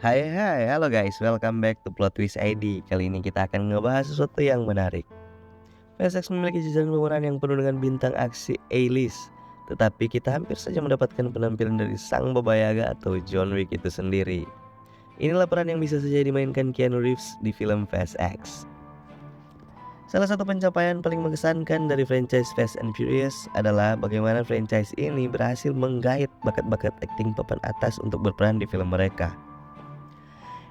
Halo guys, welcome back to Plot Twist ID. Kali ini kita akan ngebahas sesuatu yang menarik. PSX memiliki jajaran pemeran yang penuh dengan bintang aksi A-list, tetapi kita hampir saja mendapatkan penampilan dari sang Baba Yaga atau John Wick itu sendiri. Inilah peran yang bisa saja dimainkan Keanu Reeves di film Fast X. Salah satu pencapaian paling mengesankan dari franchise Fast and Furious adalah bagaimana franchise ini berhasil menggait bakat-bakat akting papan atas untuk berperan di film mereka.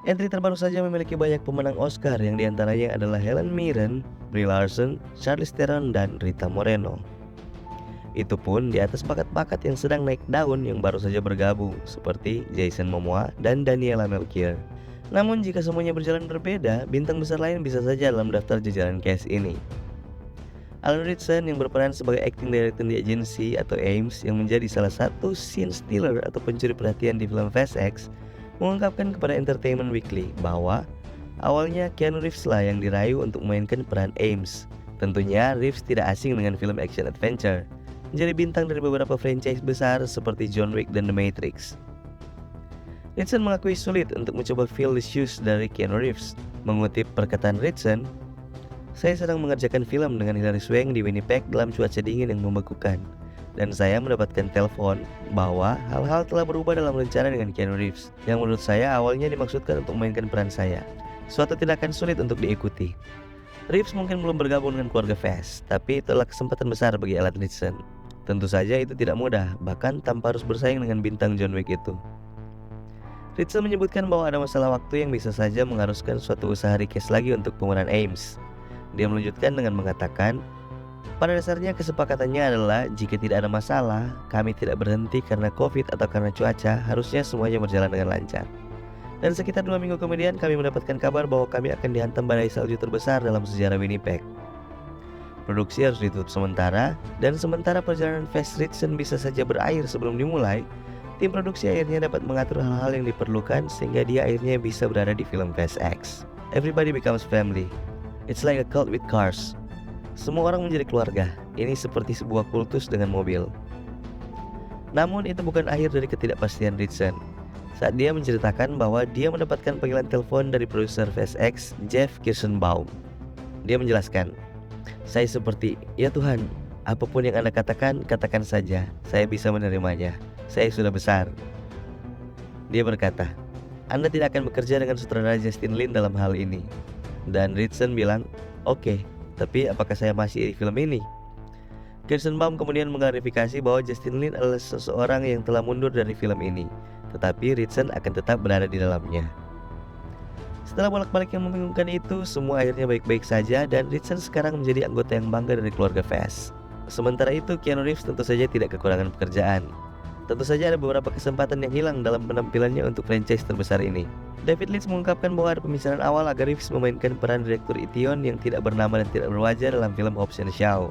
Entry terbaru saja memiliki banyak pemenang Oscar yang diantaranya adalah Helen Mirren, Brie Larson, Charlize Theron, dan Rita Moreno. Itu pun di atas bakat-bakat yang sedang naik daun yang baru saja bergabung seperti Jason Momoa dan Daniela Melchior. Namun jika semuanya berjalan berbeda, bintang besar lain bisa saja dalam daftar jajaran cast ini. Alan Ritchson yang berperan sebagai acting director di agensi atau AIMS yang menjadi salah satu scene stealer atau pencuri perhatian di film Fast X mengungkapkan kepada Entertainment Weekly bahwa awalnya Keanu Reeves lah yang dirayu untuk memainkan peran Ames. Tentunya Reeves tidak asing dengan film action adventure, menjadi bintang dari beberapa franchise besar seperti John Wick dan The Matrix. Ritchson mengakui sulit untuk mencoba fill the shoes dari Keanu Reeves. Mengutip perkataan Ritchson, "Saya sedang mengerjakan film dengan Hilary Swank di Winnipeg dalam cuaca dingin yang membekukan. Dan saya mendapatkan telepon bahwa hal-hal telah berubah dalam rencana dengan Keanu Reeves, yang menurut saya awalnya dimaksudkan untuk memainkan peran saya. Suatu tindakan sulit untuk diikuti." Reeves mungkin belum bergabung dengan keluarga Fast, tapi itulah kesempatan besar bagi Alan Ritchson. Tentu saja itu tidak mudah, bahkan tanpa harus bersaing dengan bintang John Wick itu. Ritchson menyebutkan bahwa ada masalah waktu yang bisa saja mengharuskan suatu usaha request lagi untuk pemeran Ames. Dia melanjutkan dengan mengatakan, "Pada dasarnya kesepakatannya adalah jika tidak ada masalah, kami tidak berhenti karena COVID atau karena cuaca, harusnya semuanya berjalan dengan lancar." Dan sekitar 2 minggu kemudian kami mendapatkan kabar bahwa kami akan dihantam badai salju terbesar dalam sejarah Winnipeg. Produksi harus ditutup sementara, dan sementara perjalanan Fast Ritchson bisa saja berakhir sebelum dimulai, tim produksi akhirnya dapat mengatur hal-hal yang diperlukan sehingga dia akhirnya bisa berada di film Fast X. Everybody becomes family. It's like a cult with cars. Semua orang menjadi keluarga. Ini seperti sebuah kultus dengan mobil. Namun itu bukan akhir dari ketidakpastian Ritchson. Saat dia menceritakan bahwa dia mendapatkan panggilan telepon dari produser Fast X, Jeff Kirschenbaum. Dia menjelaskan, "Saya seperti, ya Tuhan, apapun yang Anda katakan, katakan saja. Saya bisa menerimanya. Saya sudah besar." Dia berkata, "Anda tidak akan bekerja dengan sutradara Justin Lin dalam hal ini." Dan Ritchson bilang, "Oke. Tapi apakah saya masih di film ini?" Kirschenbaum kemudian mengklarifikasi bahwa Justin Lin adalah seseorang yang telah mundur dari film ini, tetapi Ritchson akan tetap berada di dalamnya. Setelah bolak-balik yang membingungkan itu, semua akhirnya baik-baik saja dan Ritchson sekarang menjadi anggota yang bangga dari keluarga Fast. Sementara itu, Keanu Reeves tentu saja tidak kekurangan pekerjaan. Tentu saja ada beberapa kesempatan yang hilang dalam penampilannya untuk franchise terbesar ini. David Leitch mengungkapkan bahwa ada pembicaraan awal agar Reeves memainkan peran Direktur Etion yang tidak bernama dan tidak berwajah dalam film Hobbs and Shaw.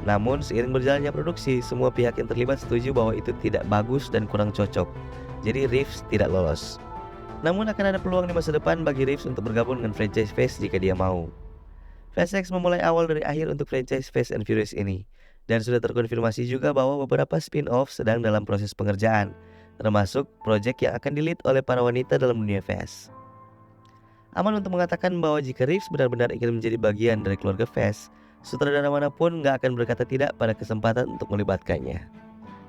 Namun seiring berjalannya produksi, semua pihak yang terlibat setuju bahwa itu tidak bagus dan kurang cocok. Jadi Reeves tidak lolos. Namun akan ada peluang di masa depan bagi Reeves untuk bergabung dengan franchise Fast jika dia mau. Fast X memulai awal dari akhir untuk franchise Fast and Furious ini. Dan sudah terkonfirmasi juga bahwa beberapa spin-off sedang dalam proses pengerjaan, termasuk proyek yang akan di-lead oleh para wanita dalam dunia Fast. Aman untuk mengatakan bahwa jika Reeves benar-benar ingin menjadi bagian dari keluarga Fast, sutradara manapun gak akan berkata tidak pada kesempatan untuk melibatkannya.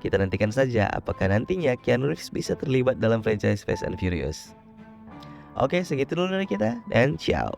Kita nantikan saja apakah nantinya Keanu Reeves bisa terlibat dalam franchise Fast and Furious. Oke, segitu dulu dari kita, dan ciao.